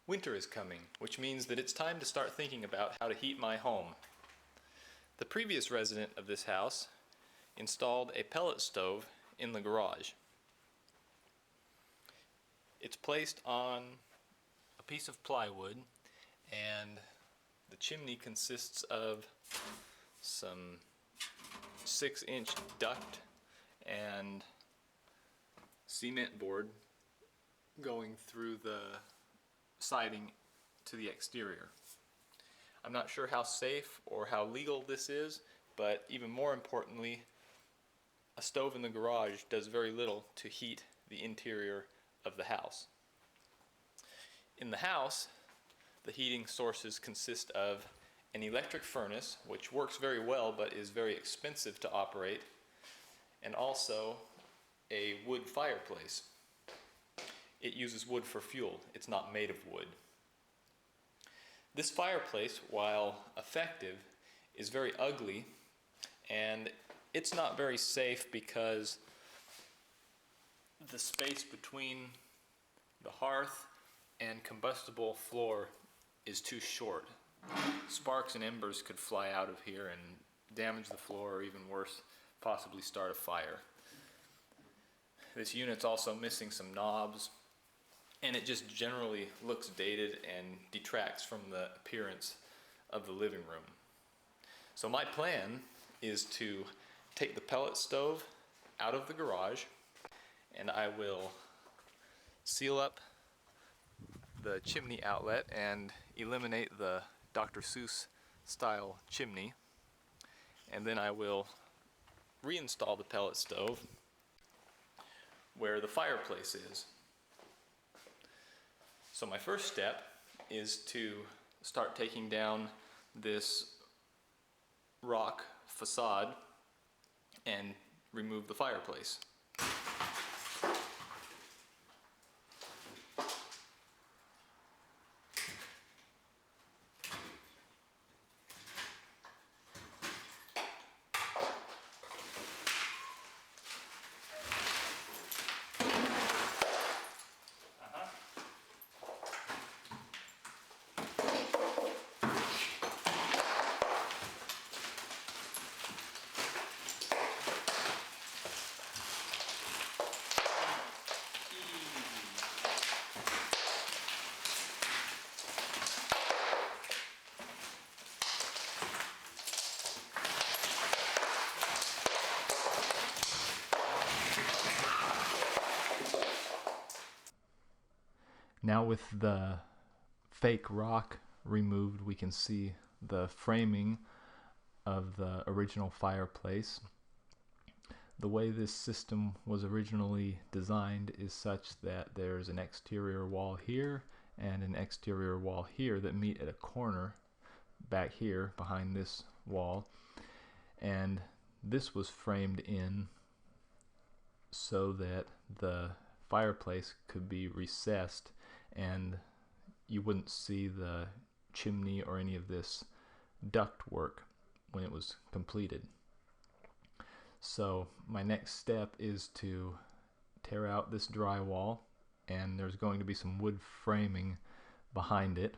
Winter is coming, which means that it's time to start thinking about how to heat my home. The previous resident of this house installed a pellet stove in the garage. It's placed on a piece of plywood, and the chimney consists of some 6-inch duct and cement board going through the siding to the exterior. I'm not sure how safe or how legal this is, but even more importantly, a stove in the garage does very little to heat the interior of the house. In the house, the heating sources consist of an electric furnace, which works very well but is very expensive to operate, and also a wood fireplace. It uses wood for fuel. It's not made of wood. This fireplace, while effective, is very ugly, and it's not very safe because the space between the hearth and combustible floor is too short. Sparks and embers could fly out of here and damage the floor, or even worse, possibly start a fire. This unit's also missing some knobs, and it just generally looks dated and detracts from the appearance of the living room. So my plan is to take the pellet stove out of the garage, and I will seal up the chimney outlet and eliminate the Dr. Seuss style chimney, and then I will reinstall the pellet stove where the fireplace is. So my first step is to start taking down this rock facade and remove the fireplace. Now with the fake rock removed, we can see the framing of the original fireplace. The way this system was originally designed is such that there's an exterior wall here and an exterior wall here that meet at a corner back here behind this wall, and this was framed in so that the fireplace could be recessed and you wouldn't see the chimney or any of this duct work when it was completed. So my next step is to tear out this drywall, and there's going to be some wood framing behind it.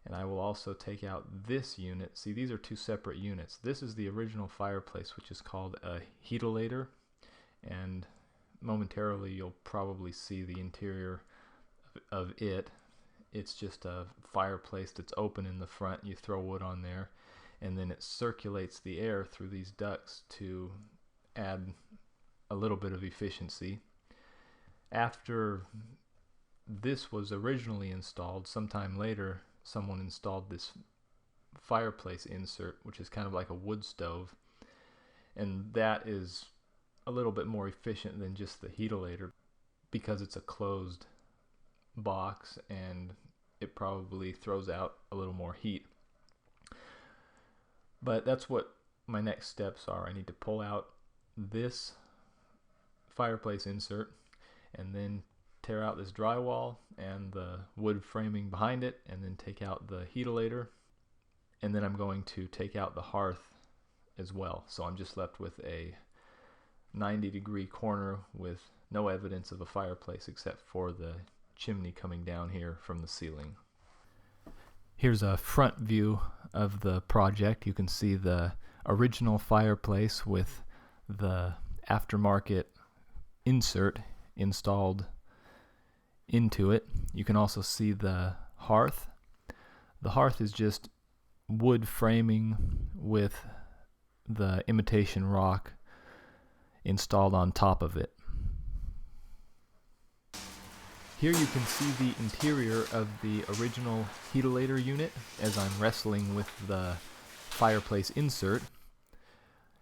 And I will also take out this unit. See, these are two separate units. This is the original fireplace, which is called a Heatilator, and momentarily you'll probably see the interior of it. It's just a fireplace that's open in the front. You throw wood on there, and then it circulates the air through these ducts to add a little bit of efficiency. After this was originally installed, sometime later someone installed this fireplace insert, which is kind of like a wood stove, and that is a little bit more efficient than just the Heatilator because it's a closed box and it probably throws out a little more heat. But that's what my next steps are. I need to pull out this fireplace insert and then tear out this drywall and the wood framing behind it, and then take out the Heatilator, and then I'm going to take out the hearth as well. So I'm just left with a 90-degree corner with no evidence of a fireplace except for the chimney coming down here from the ceiling. Here's a front view of the project. You can see the original fireplace with the aftermarket insert installed into it. You can also see the hearth. The hearth is just wood framing with the imitation rock installed on top of it. Here you can see the interior of the original Heatilator unit as I'm wrestling with the fireplace insert.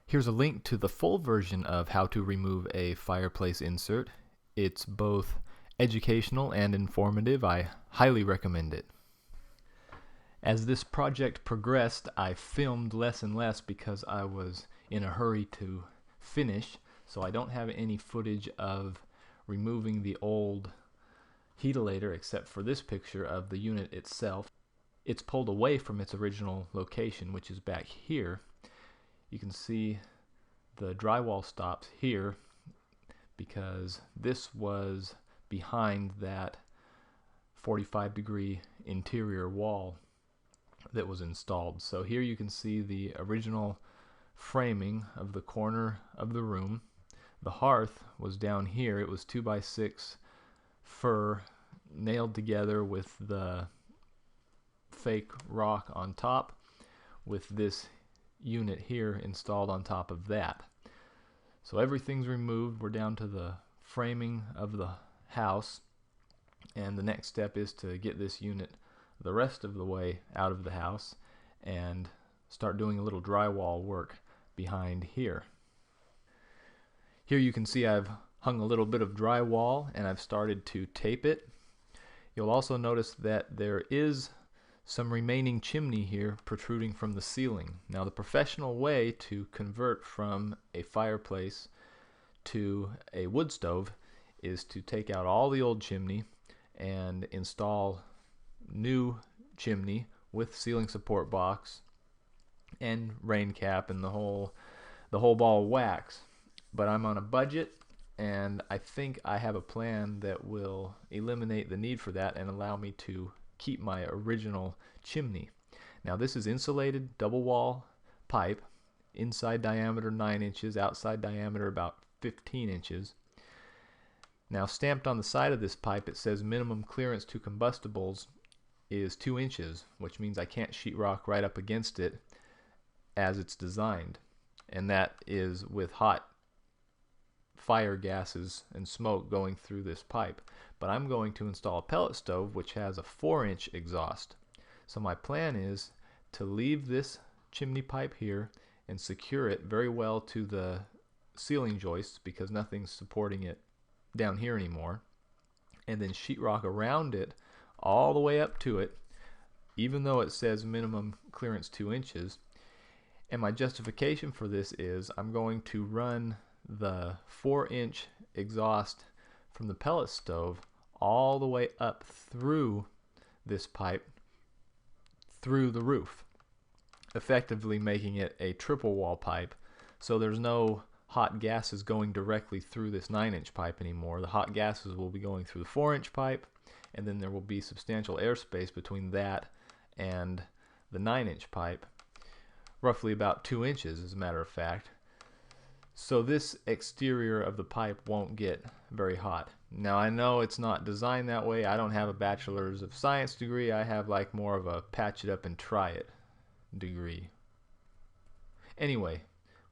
Here's a link to the full version of how to remove a fireplace insert. It's both educational and informative. I highly recommend it. As this project progressed, I filmed less and less because I was in a hurry to finish, so I don't have any footage of removing the old Heatilator except for this picture of the unit itself. It's pulled away from its original location, which is back here. You can see the drywall stops here because this was behind that 45-degree interior wall that was installed. So here you can see the original framing of the corner of the room. The hearth was down here. It was 2x6 fir nailed together with the fake rock on top, with this unit here installed on top of that. So everything's removed. We're down to the framing of the house, and the next step is to get this unit the rest of the way out of the house and start doing a little drywall work behind here. Here you can see I've hung a little bit of drywall and I've started to tape it. You'll also notice that there is some remaining chimney here protruding from the ceiling. Now, the professional way to convert from a fireplace to a wood stove is to take out all the old chimney and install new chimney with ceiling support box and rain cap and the whole ball of wax. But I'm on a budget, and I think I have a plan that will eliminate the need for that and allow me to keep my original chimney. Now, this is insulated double wall pipe, inside diameter 9 inches, outside diameter about 15 inches. Now, stamped on the side of this pipe, it says minimum clearance to combustibles is 2 inches, which means I can't sheetrock right up against it as it's designed, and that is with hot fire gases and smoke going through this pipe. But I'm going to install a pellet stove which has a 4-inch exhaust. So my plan is to leave this chimney pipe here and secure it very well to the ceiling joists because nothing's supporting it down here anymore, and then sheetrock around it all the way up to it, even though it says minimum clearance 2 inches. And my justification for this is I'm going to run the 4-inch exhaust from the pellet stove all the way up through this pipe through the roof, effectively making it a triple wall pipe, so there's no hot gases going directly through this 9-inch pipe anymore. The hot gases will be going through the 4-inch pipe, and then there will be substantial airspace between that and the 9-inch pipe, roughly about 2 inches as a matter of fact. So this exterior of the pipe won't get very hot. Now, I know it's not designed that way. I don't have a bachelor's of science degree. I have like more of a patch it up and try it degree. Anyway,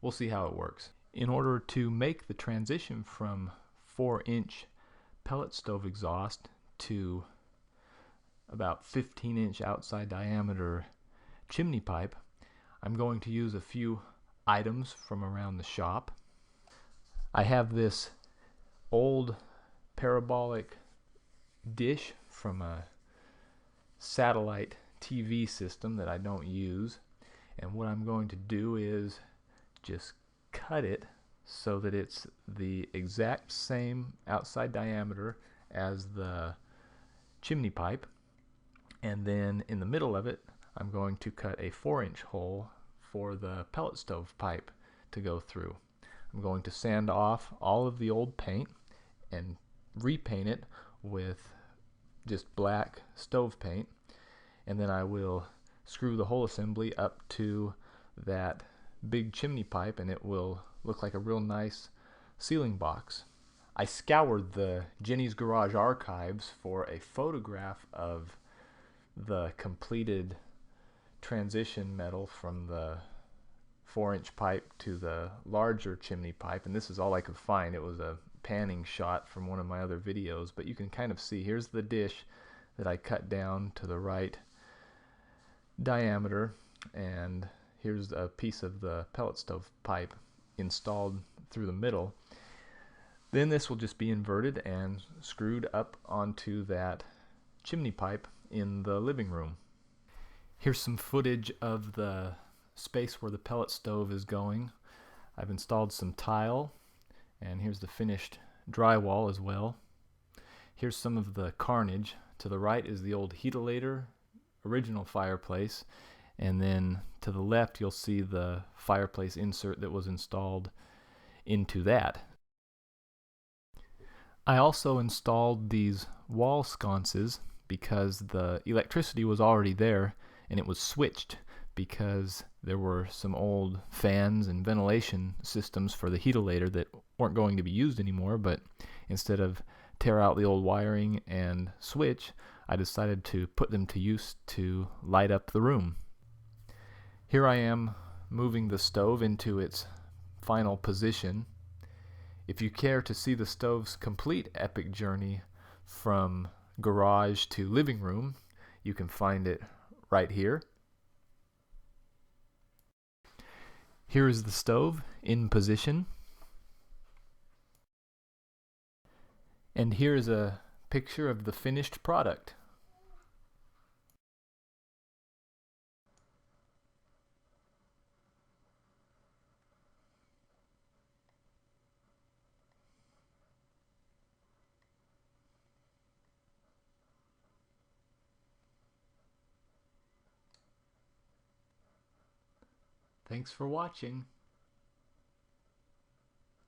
we'll see how it works. In order to make the transition from 4-inch pellet stove exhaust to about 15-inch outside diameter chimney pipe, I'm going to use a few items from around the shop. I have this old parabolic dish from a satellite TV system that I don't use, and what I'm going to do is just cut it so that it's the exact same outside diameter as the chimney pipe, and then in the middle of it I'm going to cut a 4-inch hole for the pellet stove pipe to go through. I'm going to sand off all of the old paint and repaint it with just black stove paint, and then I will screw the whole assembly up to that big chimney pipe, and it will look like a real nice ceiling box. I scoured the Jenny's Garage archives for a photograph of the completed transition metal from the 4-inch pipe to the larger chimney pipe, and this is all I could find. It was a panning shot from one of my other videos, but you can kind of see, here's the dish that I cut down to the right diameter, and here's a piece of the pellet stove pipe installed through the middle. Then this will just be inverted and screwed up onto that chimney pipe in the living room. Here's some footage of the space where the pellet stove is going. I've installed some tile, and here's the finished drywall as well. Here's some of the carnage. To the right is the old Heatilator original fireplace, and then to the left you'll see the fireplace insert that was installed into that. I also installed these wall sconces because the electricity was already there, and it was switched because there were some old fans and ventilation systems for the Heatilator that weren't going to be used anymore, but instead of tear out the old wiring and switch, I decided to put them to use to light up the room. Here I am moving the stove into its final position. If you care to see the stove's complete epic journey from garage to living room, you can find it right here. Here is the stove in position. And here is a picture of the finished product. Thanks for watching.